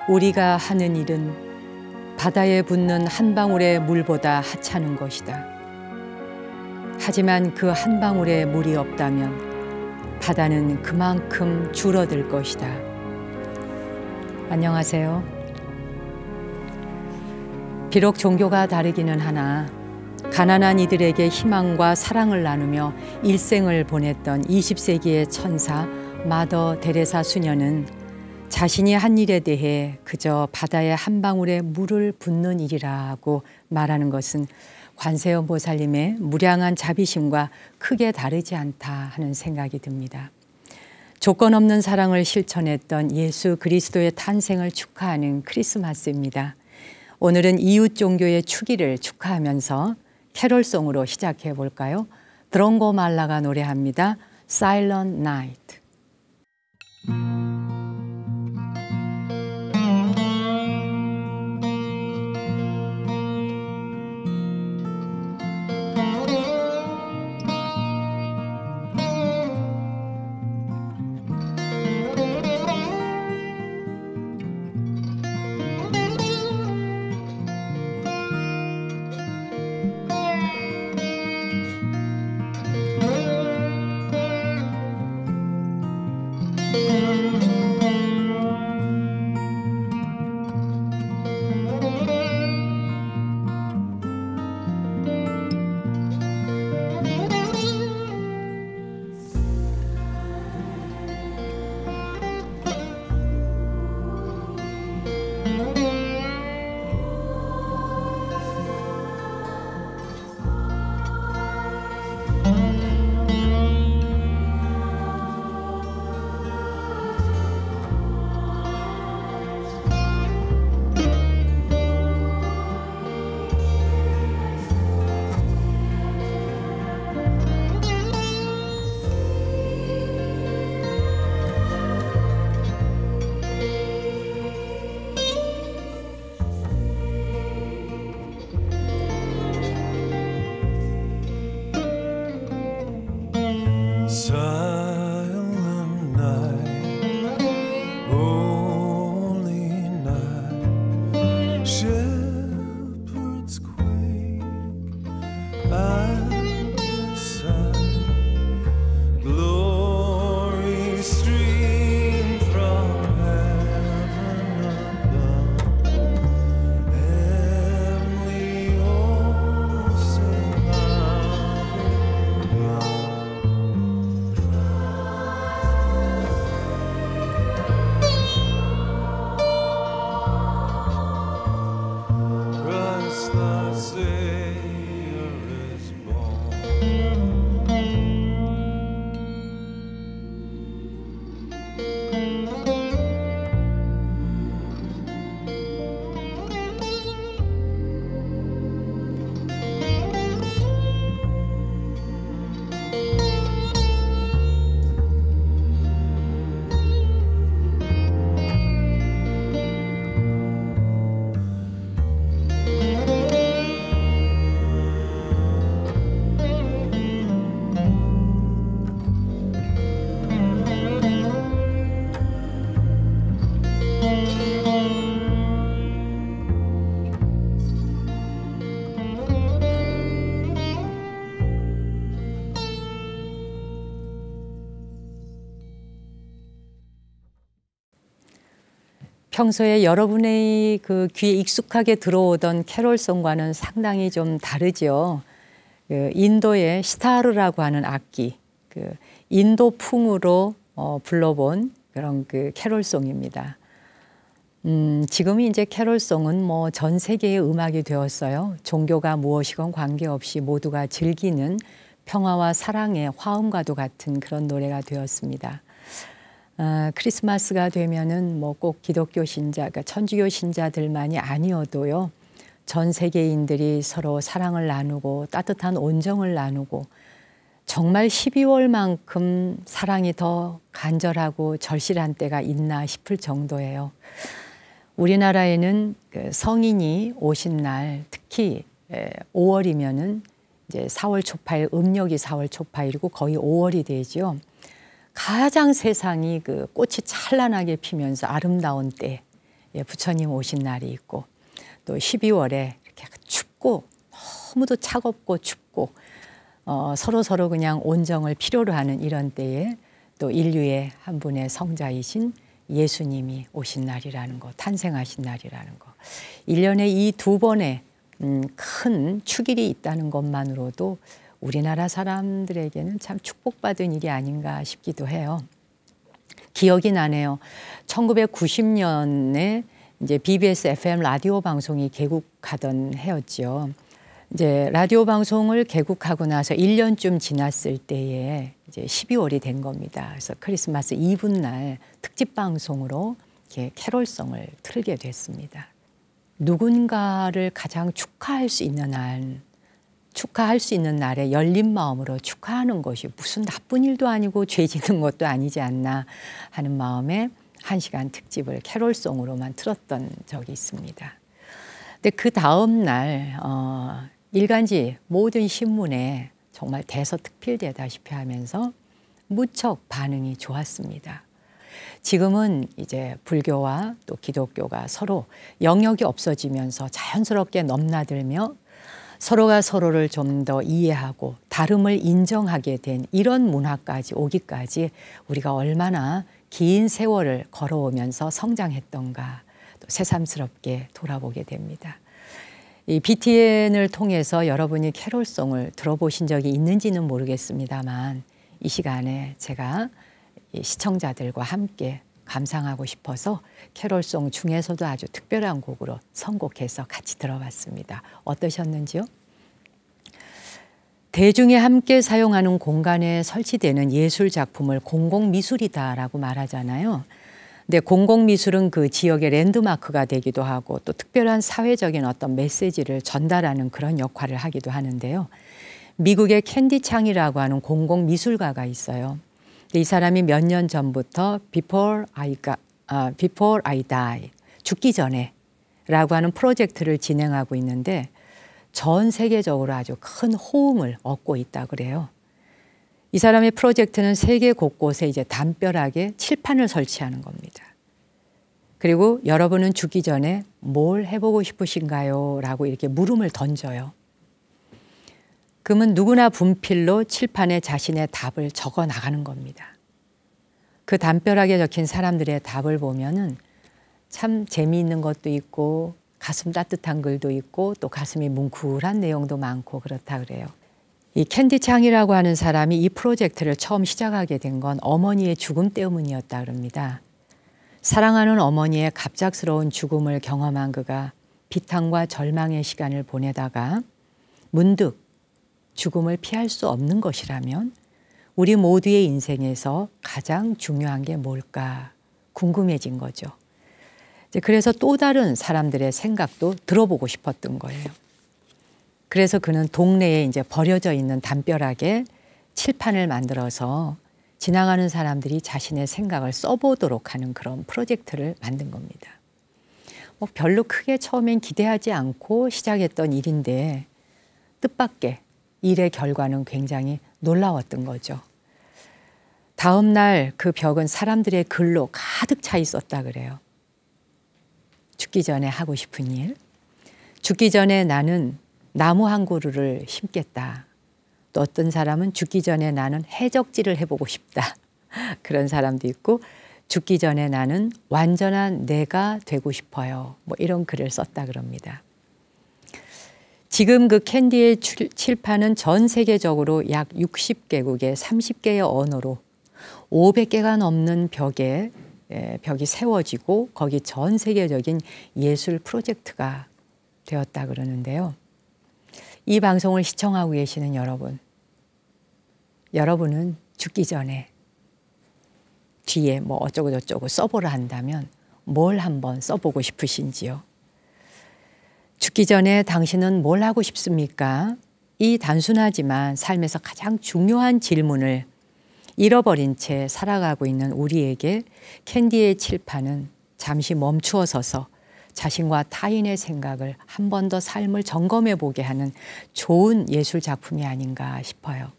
우리가 하는 일은 바다에 붓는 한 방울의 물보다 하찮은 것이다. 하지만 그 한 방울의 물이 없다면 바다는 그만큼 줄어들 것이다. 안녕하세요. 비록 종교가 다르기는 하나 가난한 이들에게 희망과 사랑을 나누며 일생을 보냈던 20세기의 천사 마더 데레사 수녀는 자신이 한 일에 대해 그저 바다에 한 방울의 물을 붓는 일이라고 말하는 것은 관세음 보살님의 무량한 자비심과 크게 다르지 않다 하는 생각이 듭니다. 조건 없는 사랑을 실천했던 예수 그리스도의 탄생을 축하하는 크리스마스입니다. 오늘은 이웃 종교의 축일을 축하하면서 캐롤송으로 시작해 볼까요? 드론고 말라가 노래합니다. Silent Night. 평소에 여러분의 그 귀에 익숙하게 들어오던 캐롤송과는 상당히 좀 다르죠. 인도의 시타르라고 하는 악기, 인도풍으로 불러본 그런 캐롤송입니다. 지금 이제 캐롤송은 뭐 전 세계의 음악이 되었어요. 종교가 무엇이건 관계없이 모두가 즐기는 평화와 사랑의 화음과도 같은 그런 노래가 되었습니다. 크리스마스가 되면은 뭐 꼭 기독교 신자, 그러니까 천주교 신자들만이 아니어도요. 전 세계인들이 서로 사랑을 나누고 따뜻한 온정을 나누고 정말 12월만큼 사랑이 더 간절하고 절실한 때가 있나 싶을 정도예요. 우리나라에는 성인이 오신 날, 특히 5월이면은 이제 4월 초파일, 음력이 4월 초파일이고 거의 5월이 되죠. 가장 세상이 꽃이 찬란하게 피면서 아름다운 때, 부처님 오신 날이 있고 또 12월에 이렇게 춥고 너무도 차갑고 춥고 서로 그냥 온정을 필요로 하는 이런 때에 또 인류의 한 분의 성자이신 예수님이 오신 날이라는 거, 탄생하신 날이라는 거. 1년에 이 두 번의 큰 축일이 있다는 것만으로도 우리나라 사람들에게는 참 축복받은 일이 아닌가 싶기도 해요. 기억이 나네요. 1990년에 이제 BBS FM 라디오 방송이 개국하던 해였죠. 이제 라디오 방송을 개국하고 나서 1년쯤 지났을 때에 이제 12월이 된 겁니다. 그래서 크리스마스 이브날 특집 방송으로 이렇게 캐롤송을 틀게 됐습니다. 누군가를 가장 축하할 수 있는 날에 열린 마음으로 축하하는 것이 무슨 나쁜 일도 아니고 죄 짓는 것도 아니지 않나 하는 마음에 1시간 특집을 캐롤송으로만 틀었던 적이 있습니다. 근데 그 다음 날 일간지 모든 신문에 정말 대서특필되다시피 하면서 무척 반응이 좋았습니다. 지금은 이제 불교와 또 기독교가 서로 영역이 없어지면서 자연스럽게 넘나들며 서로가 서로를 좀 더 이해하고 다름을 인정하게 된 이런 문화까지 오기까지 우리가 얼마나 긴 세월을 걸어오면서 성장했던가 또 새삼스럽게 돌아보게 됩니다. 이 BTN을 통해서 여러분이 캐롤송을 들어보신 적이 있는지는 모르겠습니다만 이 시간에 제가 시청자들과 함께 감상하고 싶어서 캐롤송 중에서도 아주 특별한 곡으로 선곡해서 같이 들어봤습니다. 어떠셨는지요? 대중이 함께 사용하는 공간에 설치되는 예술 작품을 공공미술이다라고 말하잖아요. 근데 공공미술은 그 지역의 랜드마크가 되기도 하고 또 특별한 사회적인 어떤 메시지를 전달하는 그런 역할을 하기도 하는데요. 미국의 캔디 창이라고 하는 공공미술가가 있어요. 이 사람이 몇 년 전부터 Before I Die, 죽기 전에 라고 하는 프로젝트를 진행하고 있는데 전 세계적으로 아주 큰 호응을 얻고 있다 그래요. 이 사람의 프로젝트는 세계 곳곳에 이제 담벼락에 칠판을 설치하는 겁니다. 그리고 여러분은 죽기 전에 뭘 해보고 싶으신가요? 라고 이렇게 물음을 던져요. 그러면 누구나 분필로 칠판에 자신의 답을 적어 나가는 겁니다. 그 담벼락에 적힌 사람들의 답을 보면은 참 재미있는 것도 있고 가슴 따뜻한 글도 있고 또 가슴이 뭉클한 내용도 많고 그렇다 그래요. 이 캔디 창이라고 하는 사람이 이 프로젝트를 처음 시작하게 된 건 어머니의 죽음 때문이었다 그럽니다. 사랑하는 어머니의 갑작스러운 죽음을 경험한 그가 비탄과 절망의 시간을 보내다가 문득 죽음을 피할 수 없는 것이라면 우리 모두의 인생에서 가장 중요한 게 뭘까 궁금해진 거죠. 그래서 또 다른 사람들의 생각도 들어보고 싶었던 거예요. 그래서 그는 동네에 이제 버려져 있는 담벼락에 칠판을 만들어서 지나가는 사람들이 자신의 생각을 써보도록 하는 그런 프로젝트를 만든 겁니다. 뭐 별로 크게 처음엔 기대하지 않고 시작했던 일인데 뜻밖의 일의 결과는 굉장히 놀라웠던 거죠. 다음 날 그 벽은 사람들의 글로 가득 차 있었다 그래요. 죽기 전에 하고 싶은 일, 죽기 전에 나는 나무 한 그루를 심겠다. 또 어떤 사람은 죽기 전에 나는 해적질을 해보고 싶다. 그런 사람도 있고 죽기 전에 나는 완전한 내가 되고 싶어요. 뭐 이런 글을 썼다 그럽니다. 지금 그 캔디의 칠판은 전 세계적으로 약 60개국의 30개의 언어로 500개가 넘는 벽이 세워지고 거기 전 세계적인 예술 프로젝트가 되었다 그러는데요. 이 방송을 시청하고 계시는 여러분은 죽기 전에 뒤에 뭐 어쩌고 저쩌고 써보라 한다면 뭘 한번 써보고 싶으신지요? 죽기 전에 당신은 뭘 하고 싶습니까? 이 단순하지만 삶에서 가장 중요한 질문을 잃어버린 채 살아가고 있는 우리에게 캔디의 칠판은 잠시 멈추어 서서 자신과 타인의 생각을 한 번 더 삶을 점검해 보게 하는 좋은 예술 작품이 아닌가 싶어요.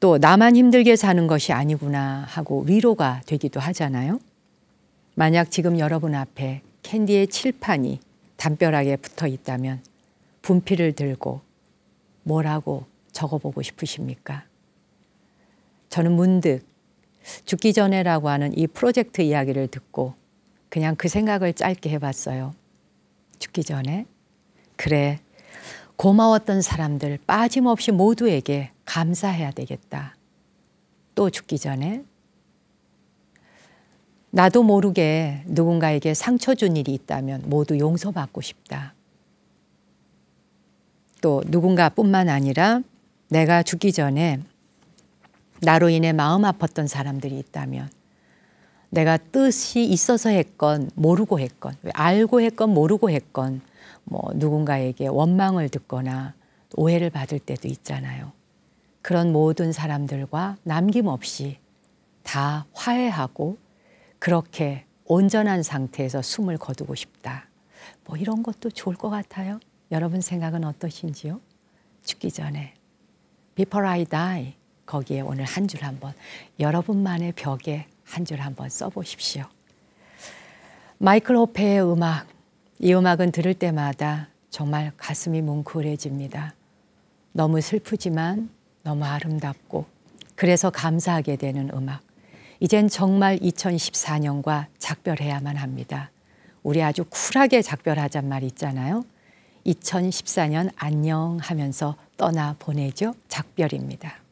또 나만 힘들게 사는 것이 아니구나 하고 위로가 되기도 하잖아요. 만약 지금 여러분 앞에 캔디의 칠판이 담벼락에 붙어 있다면 분필을 들고 뭐라고 적어보고 싶으십니까? 저는 문득 죽기 전에라고 하는 이 프로젝트 이야기를 듣고 그냥 그 생각을 짧게 해봤어요. 죽기 전에 그래, 고마웠던 사람들 빠짐없이 모두에게 감사해야 되겠다. 또 죽기 전에 나도 모르게 누군가에게 상처 준 일이 있다면 모두 용서받고 싶다. 또 누군가뿐만 아니라 내가 죽기 전에 나로 인해 마음 아팠던 사람들이 있다면 내가 뜻이 있어서 했건 모르고 했건 알고 했건 모르고 했건 뭐 누군가에게 원망을 듣거나 오해를 받을 때도 있잖아요. 그런 모든 사람들과 남김없이 다 화해하고 그렇게 온전한 상태에서 숨을 거두고 싶다. 뭐 이런 것도 좋을 것 같아요. 여러분 생각은 어떠신지요? 죽기 전에 Before I die 거기에 오늘 한 줄 한번 여러분만의 벽에 한 줄 한번 써보십시오. 마이클 호페의 음악, 이 음악은 들을 때마다 정말 가슴이 뭉클해집니다. 너무 슬프지만 너무 아름답고 그래서 감사하게 되는 음악. 이젠 정말 2014년과 작별해야만 합니다. 우리 아주 쿨하게 작별하잔 말 있잖아요. 2014년 안녕 하면서 떠나보내죠. 작별입니다.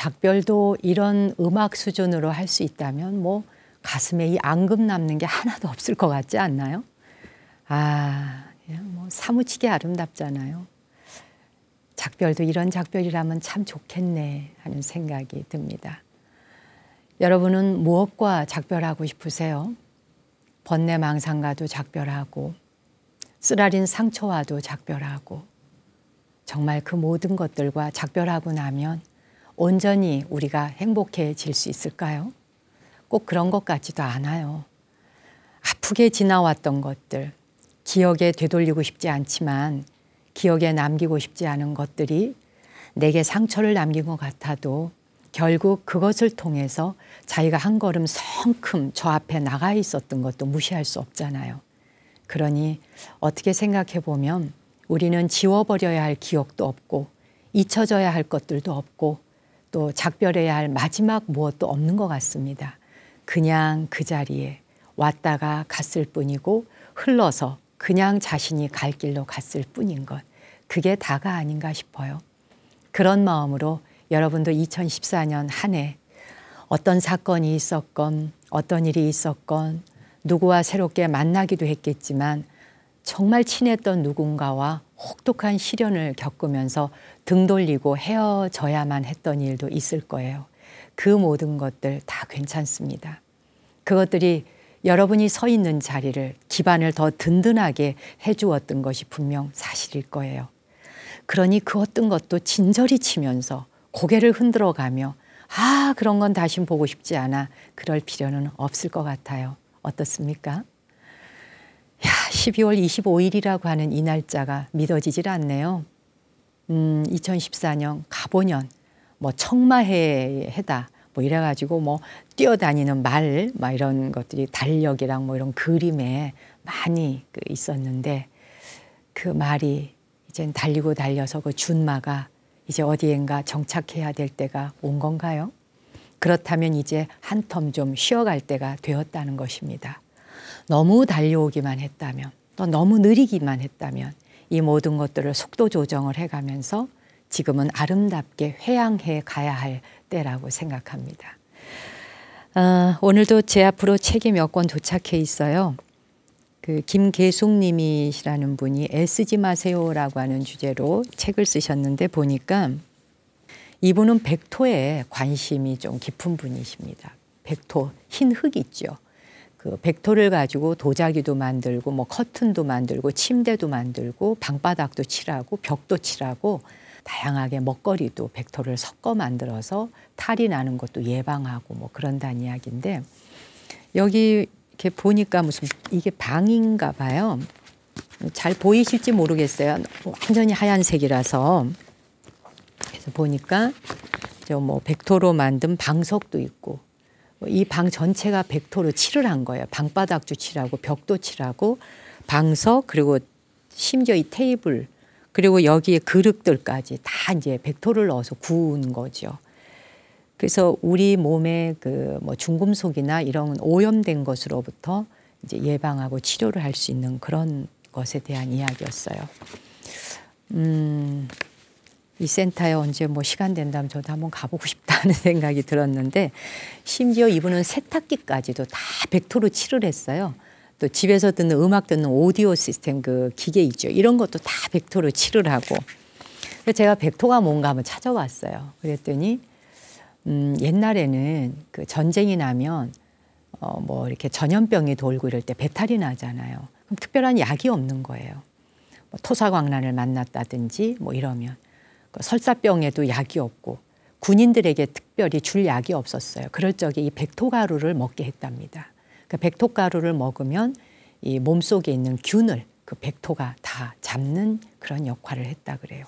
작별도 이런 음악 수준으로 할 수 있다면 뭐 가슴에 이 앙금 남는 게 하나도 없을 것 같지 않나요? 그냥 뭐 사무치게 아름답잖아요. 작별도 이런 작별이라면 참 좋겠네 하는 생각이 듭니다. 여러분은 무엇과 작별하고 싶으세요? 번뇌망상과도 작별하고 쓰라린 상처와도 작별하고 정말 그 모든 것들과 작별하고 나면 온전히 우리가 행복해질 수 있을까요? 꼭 그런 것 같지도 않아요. 아프게 지나왔던 것들, 기억에 되돌리고 싶지 않지만 기억에 남기고 싶지 않은 것들이 내게 상처를 남긴 것 같아도 결국 그것을 통해서 자기가 한 걸음 성큼 저 앞에 나가 있었던 것도 무시할 수 없잖아요. 그러니 어떻게 생각해 보면 우리는 지워버려야 할 기억도 없고 잊혀져야 할 것들도 없고 또 작별해야 할 마지막 무엇도 없는 것 같습니다. 그냥 그 자리에 왔다가 갔을 뿐이고 흘러서 그냥 자신이 갈 길로 갔을 뿐인 것. 그게 다가 아닌가 싶어요. 그런 마음으로 여러분도 2014년 한 해 어떤 사건이 있었건 어떤 일이 있었건 누구와 새롭게 만나기도 했겠지만 정말 친했던 누군가와 혹독한 시련을 겪으면서 등 돌리고 헤어져야만 했던 일도 있을 거예요. 그 모든 것들 다 괜찮습니다. 그것들이 여러분이 서 있는 자리를 기반을 더 든든하게 해주었던 것이 분명 사실일 거예요. 그러니 그 어떤 것도 진저리 치면서 고개를 흔들어가며 그런 건 다시 보고 싶지 않아. 그럴 필요는 없을 것 같아요. 어떻습니까? 12월 25일이라고 하는 이 날짜가 믿어지질 않네요. 2014년 가보년 뭐 청마해 해다 뭐 이래가지고 뭐 뛰어다니는 말 막 이런 것들이 달력이랑 뭐 이런 그림에 많이 있었는데 그 말이 이젠 달리고 달려서 그 준마가 이제 어디엔가 정착해야 될 때가 온 건가요? 그렇다면 이제 한 텀 좀 쉬어갈 때가 되었다는 것입니다. 너무 달려오기만 했다면 또 너무 느리기만 했다면 이 모든 것들을 속도 조정을 해가면서 지금은 아름답게 회양해 가야 할 때라고 생각합니다. 오늘도 제 앞으로 책이 몇 권 도착해 있어요. 그 김계숙 님이시라는 분이 애쓰지 마세요라고 하는 주제로 책을 쓰셨는데 보니까 이분은 백토에 관심이 좀 깊은 분이십니다. 백토, 흰 흙 있죠. 그 백토를 가지고 도자기도 만들고 뭐 커튼도 만들고 침대도 만들고 방바닥도 칠하고 벽도 칠하고 다양하게 먹거리도 백토를 섞어 만들어서 탈이 나는 것도 예방하고 뭐 그런다는 이야기인데 여기 이렇게 보니까 무슨 이게 방인가 봐요. 잘 보이실지 모르겠어요. 완전히 하얀색이라서. 그래서 보니까 저 뭐 백토로 만든 방석도 있고 이 방 전체가 백토로 칠을 한 거예요. 방바닥도 칠하고 벽도 칠하고 방석 그리고 심지어 이 테이블 그리고 여기에 그릇들까지 다 이제 백토를 넣어서 구운 거죠. 그래서 우리 몸에 그 뭐 중금속이나 이런 오염된 것으로부터 이제 예방하고 치료를 할 수 있는 그런 것에 대한 이야기였어요. 이 센터에 언제 뭐 시간 된다면 저도 한번 가보고 싶다는 생각이 들었는데 심지어 이분은 세탁기까지도 다 백토로 칠을 했어요. 또 집에서 듣는 음악 듣는 오디오 시스템 그 기계 있죠. 이런 것도 다 백토로 칠을 하고. 그래서 제가 백토가 뭔가 한번 찾아봤어요. 그랬더니 옛날에는 그 전쟁이 나면 뭐 이렇게 전염병이 돌고 이럴 때 배탈이 나잖아요. 그럼 특별한 약이 없는 거예요. 뭐 토사광란을 만났다든지 뭐 이러면 설사병에도 약이 없고 군인들에게 특별히 줄 약이 없었어요. 그럴 적에 이 백토가루를 먹게 했답니다. 그 백토가루를 먹으면 이 몸속에 있는 균을 그 백토가 다 잡는 그런 역할을 했다 그래요.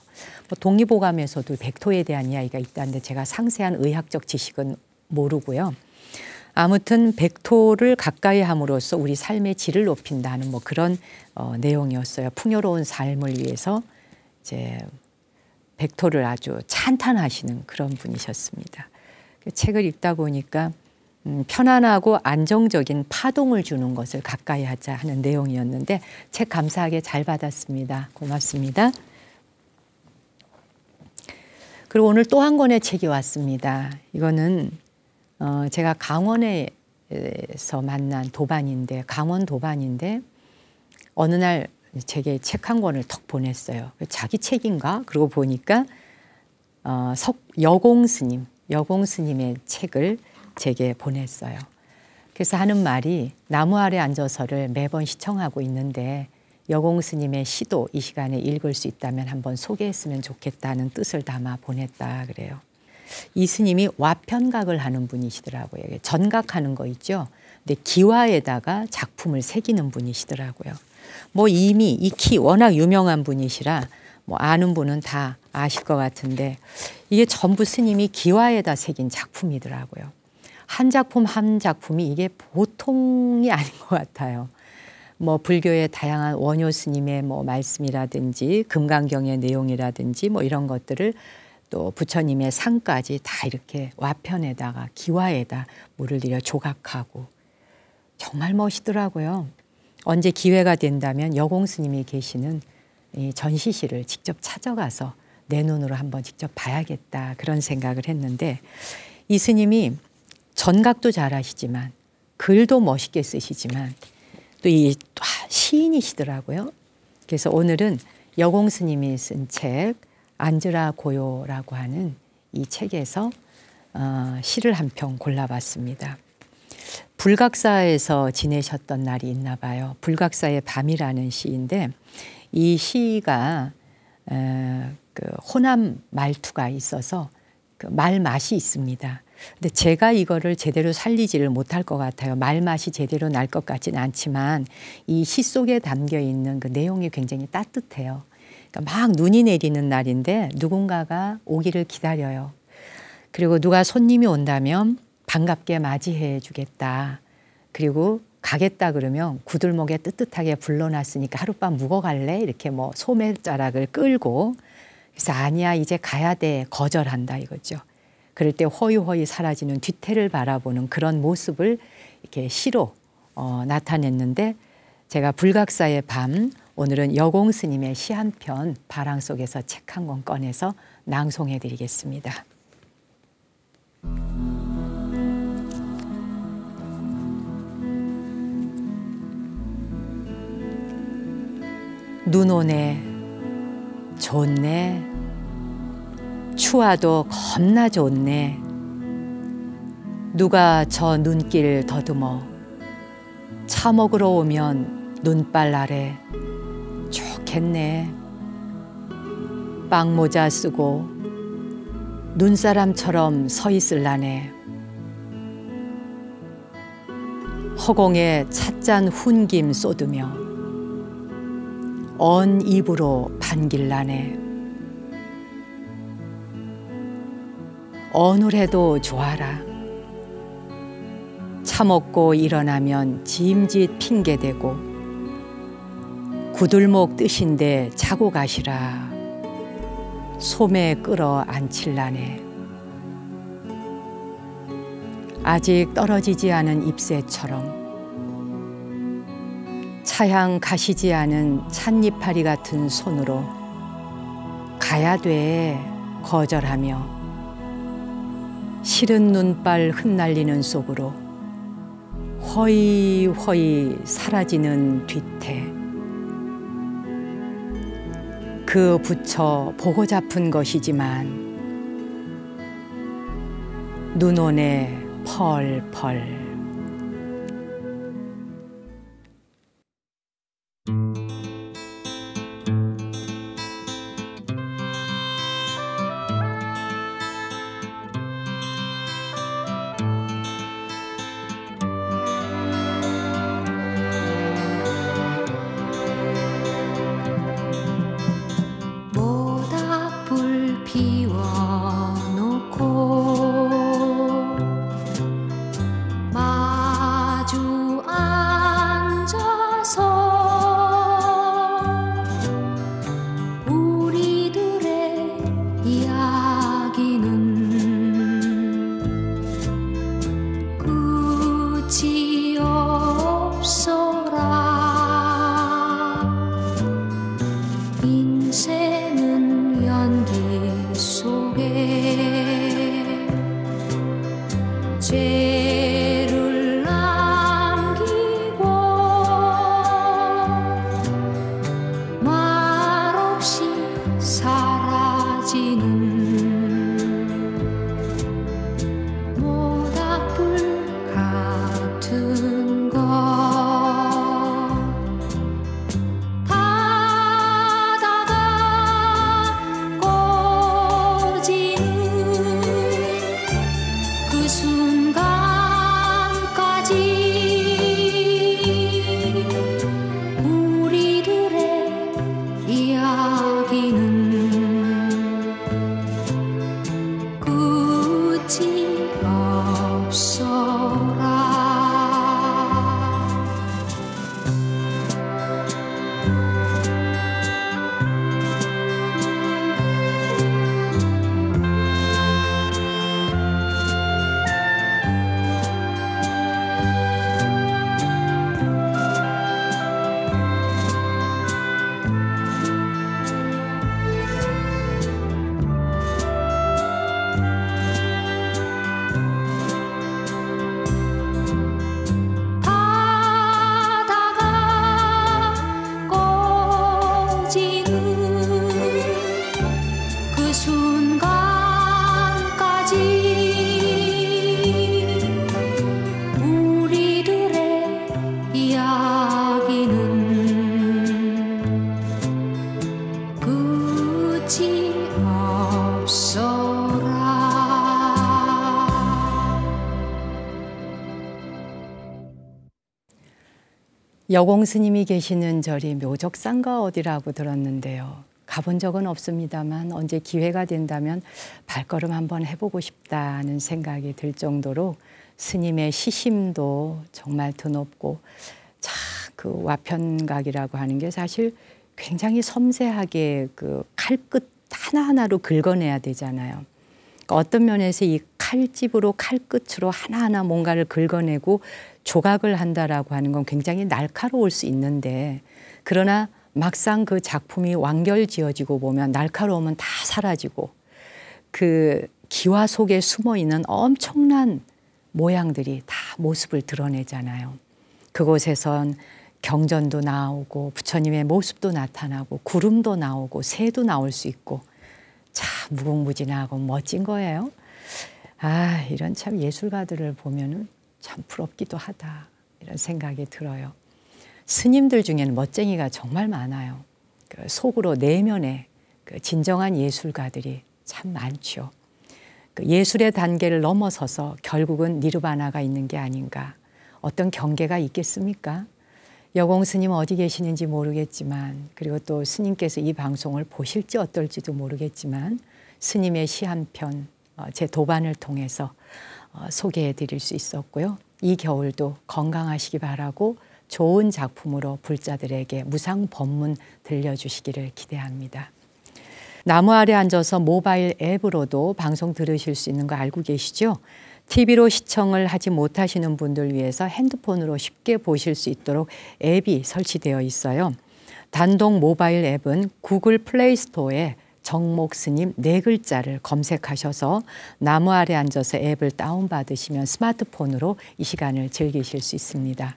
뭐 동의보감에서도 백토에 대한 이야기가 있다는데 제가 상세한 의학적 지식은 모르고요. 아무튼 백토를 가까이 함으로써 우리 삶의 질을 높인다는 뭐 그런 내용이었어요. 풍요로운 삶을 위해서 이제 백토를 아주 찬탄하시는 그런 분이셨습니다. 그 책을 읽다 보니까 편안하고 안정적인 파동을 주는 것을 가까이 하자 하는 내용이었는데 책 감사하게 잘 받았습니다. 고맙습니다. 그리고 오늘 또 한 권의 책이 왔습니다. 이거는 제가 강원에서 만난 도반인데, 강원 도반인데 어느 날 제게 책 한 권을 턱 보냈어요. 자기 책인가? 그러고 보니까 여공 스님의 책을 제게 보냈어요. 그래서 하는 말이 나무 아래 앉아서를 매번 시청하고 있는데 여공 스님의 시도 이 시간에 읽을 수 있다면 한번 소개했으면 좋겠다는 뜻을 담아 보냈다 그래요. 이 스님이 와편각을 하는 분이시더라고요. 전각하는 거 있죠. 근데 기와에다가 작품을 새기는 분이시더라고요. 뭐 이미 익히 워낙 유명한 분이시라 뭐 아는 분은 다 아실 것 같은데 이게 전부 스님이 기와에다 새긴 작품이더라고요. 한 작품 한 작품이 이게 보통이 아닌 것 같아요. 뭐 불교의 다양한 원효 스님의 뭐 말씀이라든지 금강경의 내용이라든지 뭐 이런 것들을 또 부처님의 상까지 다 이렇게 와편에다가 기와에다 물을 들여 조각하고 정말 멋있더라고요. 언제 기회가 된다면 여공 스님이 계시는 이 전시실을 직접 찾아가서 내 눈으로 한번 직접 봐야겠다 그런 생각을 했는데 이 스님이 전각도 잘하시지만 글도 멋있게 쓰시지만 또 이 시인이시더라고요. 그래서 오늘은 여공 스님이 쓴 책 앉으라 고요라고 하는 이 책에서 시를 한 편 골라봤습니다. 불각사에서 지내셨던 날이 있나 봐요. 불각사의 밤이라는 시인데 이 시가 그 호남 말투가 있어서 그 말맛이 있습니다. 근데 제가 이거를 제대로 살리지를 못할 것 같아요. 말맛이 제대로 날 것 같지는 않지만 이 시 속에 담겨 있는 그 내용이 굉장히 따뜻해요. 그러니까 막 눈이 내리는 날인데 누군가가 오기를 기다려요. 그리고 누가 손님이 온다면 반갑게 맞이해 주겠다. 그리고 가겠다 그러면 구들목에 뜨뜻하게 불러놨으니까 하룻밤 묵어 갈래? 이렇게 뭐 소매자락을 끌고 그래서 아니야 이제 가야 돼 거절한다 이거죠. 그럴 때 허유허유 사라지는 뒤태를 바라보는 그런 모습을 이렇게 시로 나타냈는데 제가 불각사의 밤 오늘은 여공 스님의 시 한 편 바람 속에서 책 한 권 꺼내서 낭송해 드리겠습니다. 눈 오네 좋네 추워도 겁나 좋네 누가 저 눈길 더듬어 차 먹으러 오면 눈발 아래 좋겠네 빵모자 쓰고 눈사람처럼 서 있을라네 허공에 찻잔 훈김 쏟으며 언 입으로 반길라네 어느래도 좋아라 차 먹고 일어나면 짐짓 핑계대고 구들목 뜻인데 자고 가시라 소매 끌어 앉힐라네 아직 떨어지지 않은 잎새처럼 차향 가시지 않은 찻잎파리 같은 손으로 가야 돼 거절하며 시른 눈발 흩날리는 속으로 허이허이 사라지는 뒤태 그 부처 보고 잡은 것이지만 눈 오네 펄펄 피워놓고 그 순간까지 우리들의 이야기는 끝이 없어라. 여공 스님이 계시는 절이 묘적산가 어디라고 들었는데요. 가본 적은 없습니다만 언제 기회가 된다면 발걸음 한번 해보고 싶다는 생각이 들 정도로 스님의 시심도 정말 드높고, 참 그 와편각이라고 하는 게 사실 굉장히 섬세하게 그 칼끝 하나하나로 긁어내야 되잖아요. 그러니까 어떤 면에서 이 칼집으로 칼끝으로 하나하나 뭔가를 긁어내고 조각을 한다라고 하는 건 굉장히 날카로울 수 있는데, 그러나 막상 그 작품이 완결지어지고 보면 날카로움은 다 사라지고 그 기와 속에 숨어 있는 엄청난 모양들이 다 모습을 드러내잖아요. 그곳에선 경전도 나오고 부처님의 모습도 나타나고 구름도 나오고 새도 나올 수 있고 참 무궁무진하고 멋진 거예요. 아, 이런 참 예술가들을 보면은 참 부럽기도 하다, 이런 생각이 들어요. 스님들 중에는 멋쟁이가 정말 많아요. 그 속으로 내면에 그 진정한 예술가들이 참 많죠. 그 예술의 단계를 넘어서서 결국은 니르바나가 있는 게 아닌가. 어떤 경계가 있겠습니까? 여공 스님 어디 계시는지 모르겠지만, 그리고 또 스님께서 이 방송을 보실지 어떨지도 모르겠지만, 스님의 시 한 편 제 도반을 통해서 소개해 드릴 수 있었고요. 이 겨울도 건강하시기 바라고 좋은 작품으로 불자들에게 무상 법문 들려주시기를 기대합니다. 나무 아래 앉아서 모바일 앱으로도 방송 들으실 수 있는 거 알고 계시죠? TV로 시청을 하지 못하시는 분들 위해서 핸드폰으로 쉽게 보실 수 있도록 앱이 설치되어 있어요. 단독 모바일 앱은 구글 플레이 스토어에 정목스님 4글자를 검색하셔서 나무 아래 앉아서 앱을 다운받으시면 스마트폰으로 이 시간을 즐기실 수 있습니다.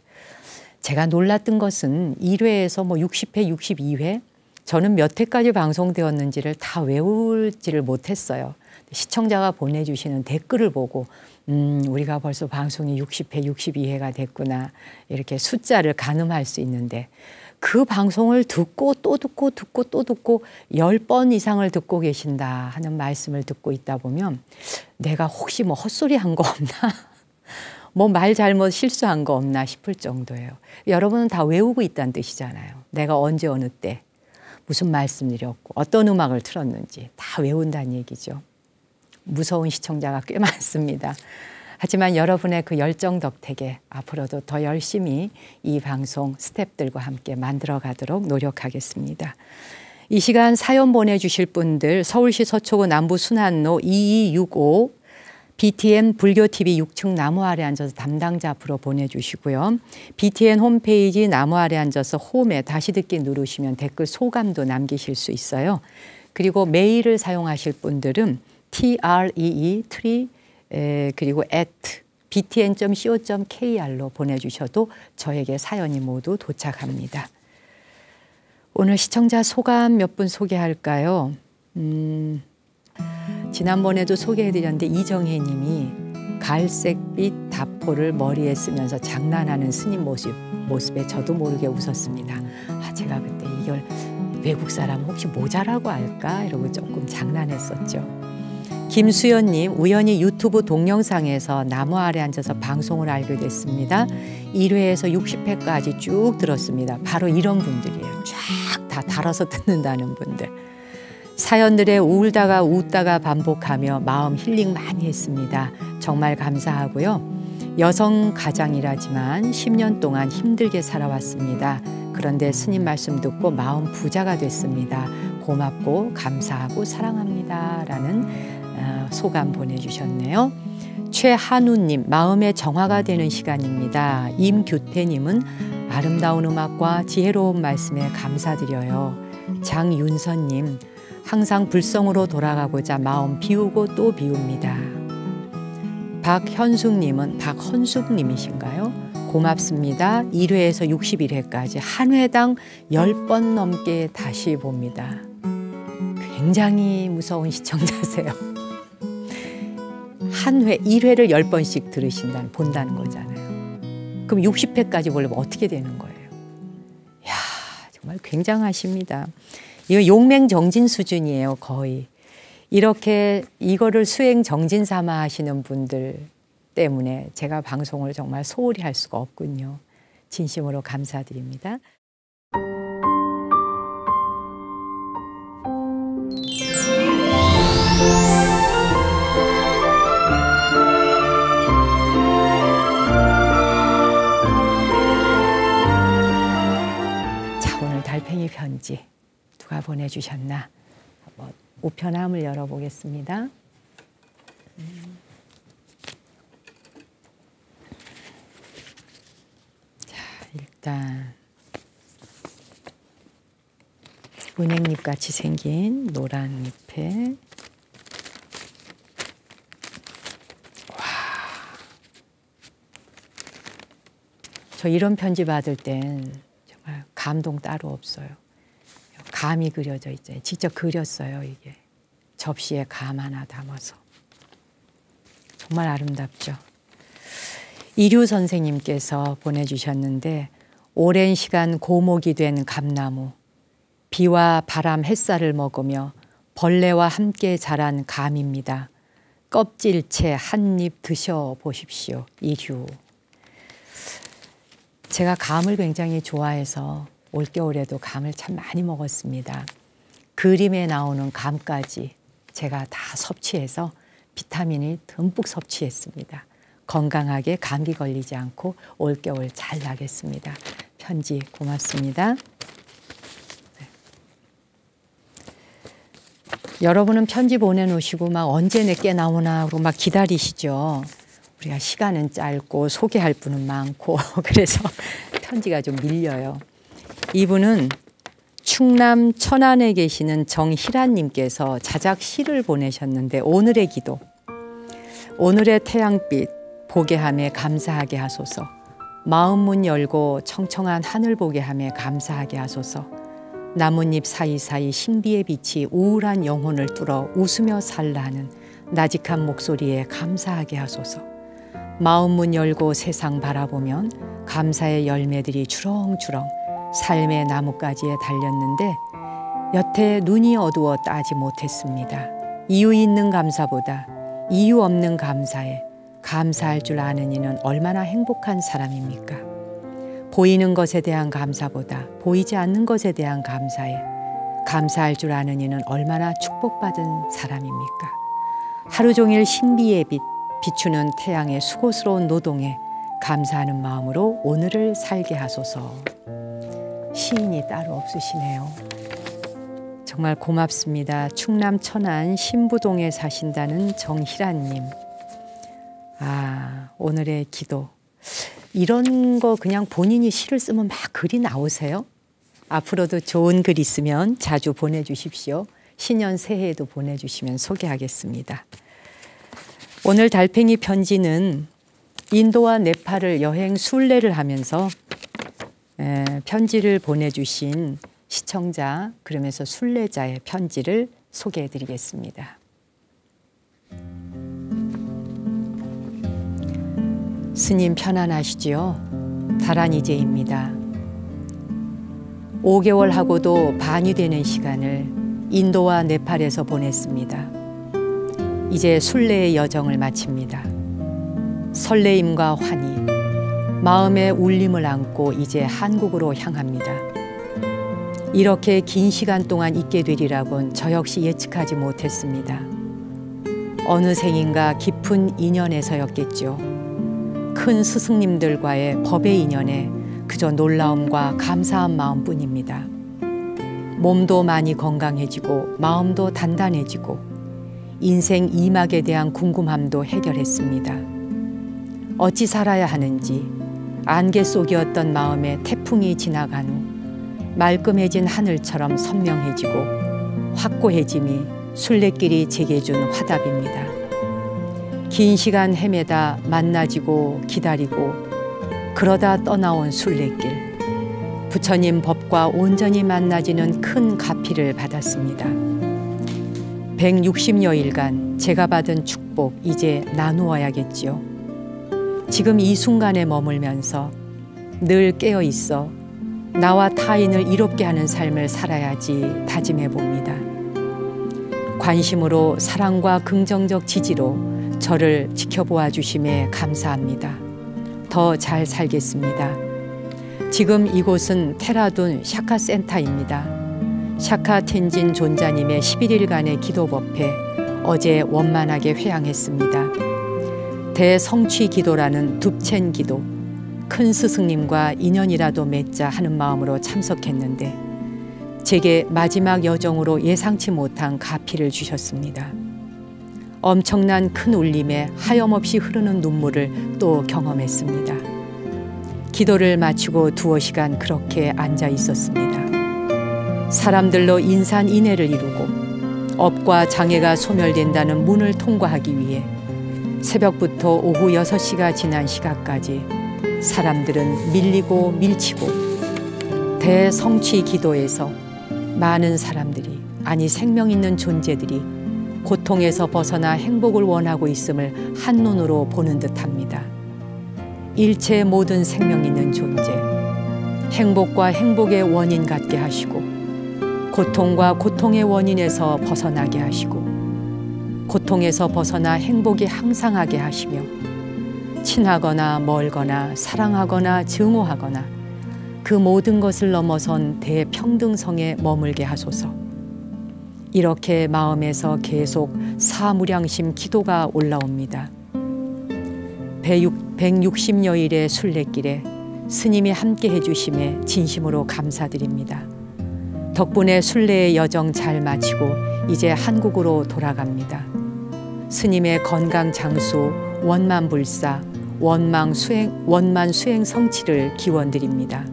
제가 놀랐던 것은 1회에서 60회, 62회 저는 몇 회까지 방송되었는지를 다 외우지를 못했어요. 시청자가 보내주시는 댓글을 보고 우리가 벌써 방송이 60회, 62회가 됐구나, 이렇게 숫자를 가늠할 수 있는데, 그 방송을 듣고 또 듣고 듣고 또 듣고 10번 이상을 듣고 계신다 하는 말씀을 듣고 있다 보면 내가 혹시 뭐 헛소리 한 거 없나? 뭐 말 잘못 실수한 거 없나 싶을 정도예요. 여러분은 다 외우고 있다는 뜻이잖아요. 내가 언제 어느 때 무슨 말씀드렸고 어떤 음악을 틀었는지 다 외운다는 얘기죠. 무서운 시청자가 꽤 많습니다. 하지만 여러분의 그 열정 덕택에 앞으로도 더 열심히 이 방송 스태프들과 함께 만들어가도록 노력하겠습니다. 이 시간 사연 보내주실 분들 서울시 서초구 남부 순환로 2265 BTN 불교TV 6층 나무 아래 앉아서 담당자 앞으로 보내주시고요. BTN 홈페이지 나무 아래 앉아서 홈에 다시 듣기 누르시면 댓글 소감도 남기실 수 있어요. 그리고 메일을 사용하실 분들은 TREE 그리고 @btn.co.kr로 보내주셔도 저에게 사연이 모두 도착합니다. 오늘 시청자 소감 몇 분 소개할까요? 지난번에도 소개해드렸는데 이정혜 님이 갈색빛 다포를 머리에 쓰면서 장난하는 스님 모습에 저도 모르게 웃었습니다. 제가 그때 이걸 외국 사람 혹시 모자라고 할까? 이러고 조금 장난했었죠. 김수연님, 우연히 유튜브 동영상에서 나무 아래 앉아서 방송을 알게 됐습니다. 1회에서 60회까지 쭉 들었습니다. 바로 이런 분들이에요. 쫙 다 달아서 듣는다는 분들. 사연들에 울다가 웃다가 반복하며 마음 힐링 많이 했습니다. 정말 감사하고요. 여성 가장이라지만 10년 동안 힘들게 살아왔습니다. 그런데 스님 말씀 듣고 마음 부자가 됐습니다. 고맙고 감사하고 사랑합니다. 라는 소감 보내주셨네요. 최한우님, 마음의 정화가 되는 시간입니다. 임규태님은 아름다운 음악과 지혜로운 말씀에 감사드려요. 장윤선님, 항상 불성으로 돌아가고자 마음 비우고 또 비웁니다. 박현숙님은 박헌숙님이신가요? 고맙습니다. 1회에서 61회까지 한 회당 10번 넘게 다시 봅니다. 굉장히 무서운 시청자세요. 한 회, 1회를 10번씩 본다는 거잖아요. 그럼 60회까지 보려면 어떻게 되는 거예요? 이야, 정말 굉장하십니다. 이거 용맹정진 수준이에요, 거의. 이렇게 이거를 수행 정진 삼아 하시는 분들 때문에 제가 방송을 정말 소홀히 할 수가 없군요. 진심으로 감사드립니다. 자, 오늘 달팽이 편지 누가 보내주셨나? 한번 우편함을 열어보겠습니다. 자, 일단 은행잎 같이 생긴 노란 잎에 저 이런 편지 받을 땐 정말 감동 따로 없어요. 감이 그려져 있잖아요. 직접 그렸어요, 이게. 접시에 감 하나 담아서. 정말 아름답죠. 이류 선생님께서 보내주셨는데, 오랜 시간 고목이 된 감나무, 비와 바람 햇살을 먹으며 벌레와 함께 자란 감입니다. 껍질채 한 입 드셔보십시오. 이류. 제가 감을 굉장히 좋아해서 올겨울에도 감을 참 많이 먹었습니다. 그림에 나오는 감까지 제가 다 섭취해서 비타민을 듬뿍 섭취했습니다. 건강하게 감기 걸리지 않고 올겨울 잘 나겠습니다. 편지 고맙습니다. 네. 여러분은 편지 보내놓으시고 막 언제 내게 나오나 하고 막 기다리시죠. 우리가 시간은 짧고 소개할 분은 많고 그래서 편지가 좀 밀려요. 이분은 충남 천안에 계시는 정희란님께서 자작 시를 보내셨는데 오늘의 기도. 오늘의 태양빛 보게 하며 감사하게 하소서. 마음문 열고 청청한 하늘 보게 하며 감사하게 하소서. 나뭇잎 사이사이 신비의 빛이 우울한 영혼을 뚫어 웃으며 살라 하는 나직한 목소리에 감사하게 하소서. 마음문 열고 세상 바라보면 감사의 열매들이 주렁주렁 삶의 나뭇가지에 달렸는데 여태 눈이 어두워 따지 못했습니다. 이유 있는 감사보다 이유 없는 감사에 감사할 줄 아는 이는 얼마나 행복한 사람입니까? 보이는 것에 대한 감사보다 보이지 않는 것에 대한 감사에 감사할 줄 아는 이는 얼마나 축복받은 사람입니까? 하루 종일 신비의 빛, 비추는 태양의 수고스러운 노동에 감사하는 마음으로 오늘을 살게 하소서. 시인이 따로 없으시네요. 정말 고맙습니다. 충남 천안 신부동에 사신다는 정희란님. 아, 오늘의 기도. 이런 거 그냥 본인이 시를 쓰면 막 글이 나오세요? 앞으로도 좋은 글 있으면 자주 보내주십시오. 신년 새해에도 보내주시면 소개하겠습니다. 오늘 달팽이 편지는 인도와 네팔을 여행 순례를 하면서 편지를 보내주신 시청자, 그러면서 순례자의 편지를 소개해드리겠습니다. 스님 편안하시지요? 다란이제입니다. 5개월 하고도 반이 되는 시간을 인도와 네팔에서 보냈습니다. 이제 순례의 여정을 마칩니다. 설레임과 환희, 마음의 울림을 안고 이제 한국으로 향합니다. 이렇게 긴 시간 동안 있게 되리라곤 저 역시 예측하지 못했습니다. 어느 생인가 깊은 인연에서였겠죠. 큰 스승님들과의 법의 인연에 그저 놀라움과 감사한 마음뿐입니다. 몸도 많이 건강해지고 마음도 단단해지고 인생 이막에 대한 궁금함도 해결했습니다. 어찌 살아야 하는지 안개 속이었던 마음에 태풍이 지나간 후 말끔해진 하늘처럼 선명해지고 확고해짐이 순례길이 제게 준 화답입니다. 긴 시간 헤매다 만나지고 기다리고 그러다 떠나온 순례길. 부처님 법과 온전히 만나지는 큰 가피를 받았습니다. 160여일간 제가 받은 축복 이제 나누어야겠지요. 지금 이 순간에 머물면서 늘 깨어 있어 나와 타인을 이롭게 하는 삶을 살아야지 다짐해 봅니다. 관심으로 사랑과 긍정적 지지로 저를 지켜보아 주심에 감사합니다. 더 잘 살겠습니다. 지금 이곳은 테라둔 샤카 센터입니다. 샤카 텐진 존자님의 11일간의 기도 법회 어제 원만하게 회향했습니다. 대성취 기도라는 둡첸 기도, 큰 스승님과 인연이라도 맺자 하는 마음으로 참석했는데 제게 마지막 여정으로 예상치 못한 가피를 주셨습니다. 엄청난 큰 울림에 하염없이 흐르는 눈물을 또 경험했습니다. 기도를 마치고 두어 시간 그렇게 앉아 있었습니다. 사람들로 인산인해를 이루고 업과 장애가 소멸된다는 문을 통과하기 위해 새벽부터 오후 6시가 지난 시각까지 사람들은 밀리고 밀치고 대성취 기도에서 많은 사람들이, 아니 생명 있는 존재들이 고통에서 벗어나 행복을 원하고 있음을 한눈으로 보는 듯합니다. 일체 모든 생명 있는 존재, 행복과 행복의 원인 같게 하시고 고통과 고통의 원인에서 벗어나게 하시고 고통에서 벗어나 행복이 항상하게 하시며 친하거나 멀거나 사랑하거나 증오하거나 그 모든 것을 넘어선 대평등성에 머물게 하소서. 이렇게 마음에서 계속 사무량심 기도가 올라옵니다. 160여일의 순례길에 스님이 함께 해주심에 진심으로 감사드립니다. 덕분에 순례의 여정 잘 마치고 이제 한국으로 돌아갑니다. 스님의 건강 장수, 원만불사, 원만 수행 성취를 기원드립니다.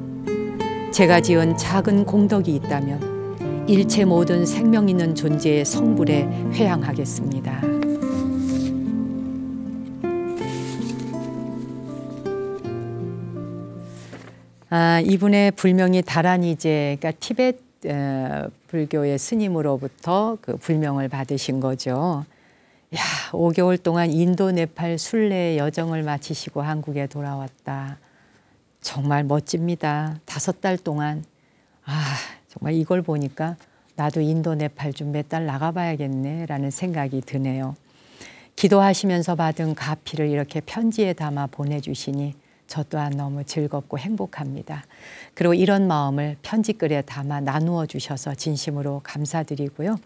제가 지은 작은 공덕이 있다면 일체 모든 생명 있는 존재의 성불에 회향하겠습니다. 이분의 불명이 다란이제, 그러니까 티베트 불교의 스님으로부터 그 불명을 받으신 거죠. 야, 5개월 동안 인도, 네팔 순례 여정을 마치시고 한국에 돌아왔다. 정말 멋집니다. 5달 동안 정말 이걸 보니까 나도 인도, 네팔 좀 몇 달 나가봐야겠네 라는 생각이 드네요. 기도하시면서 받은 가피를 이렇게 편지에 담아 보내주시니 저 또한 너무 즐겁고 행복합니다. 그리고 이런 마음을 편지글에 담아 나누어 주셔서 진심으로 감사드리고요.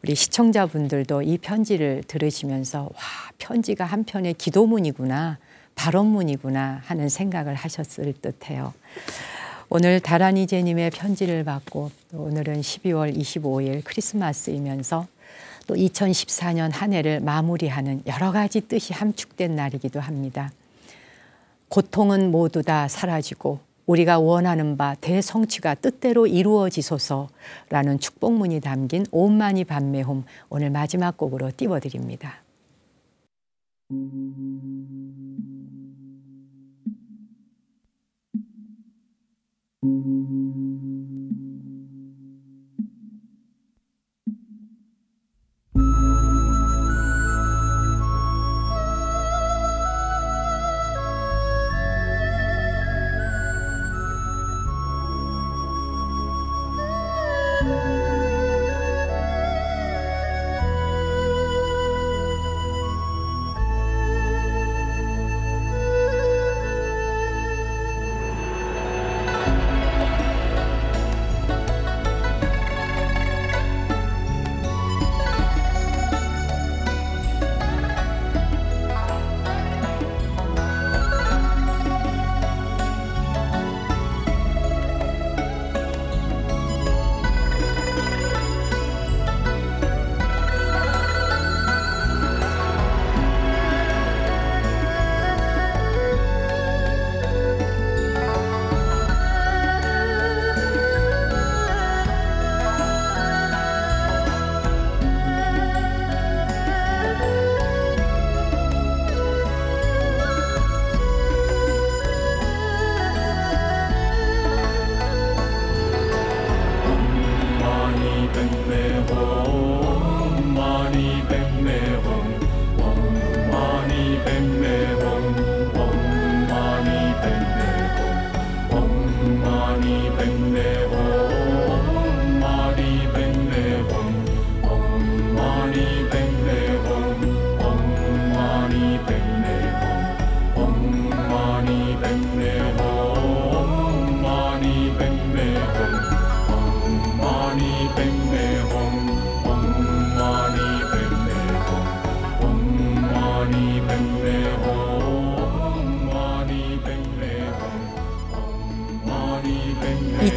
우리 시청자분들도 이 편지를 들으시면서 와, 편지가 한편의 기도문이구나, 발언문이구나 하는 생각을 하셨을 듯해요. 오늘 다란이제님의 편지를 받고 오늘은 12월 25일 크리스마스이면서 또 2014년 한 해를 마무리하는 여러 가지 뜻이 함축된 날이기도 합니다. 고통은 모두 다 사라지고 우리가 원하는 바 대성취가 뜻대로 이루어지소서라는 축복문이 담긴 옴마니 밤메홈 오늘 마지막 곡으로 띄워드립니다.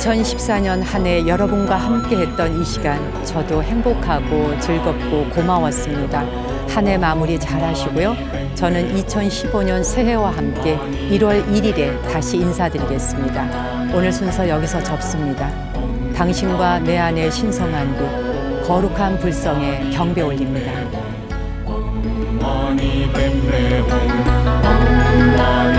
2014년 한 해 여러분과 함께했던 이 시간 저도 행복하고 즐겁고 고마웠습니다. 한 해 마무리 잘 하시고요. 저는 2015년 새해와 함께 1월 1일에 다시 인사드리겠습니다. 오늘 순서 여기서 접습니다. 당신과 내 안의 신성한 국, 거룩한 불성에 경배 올립니다.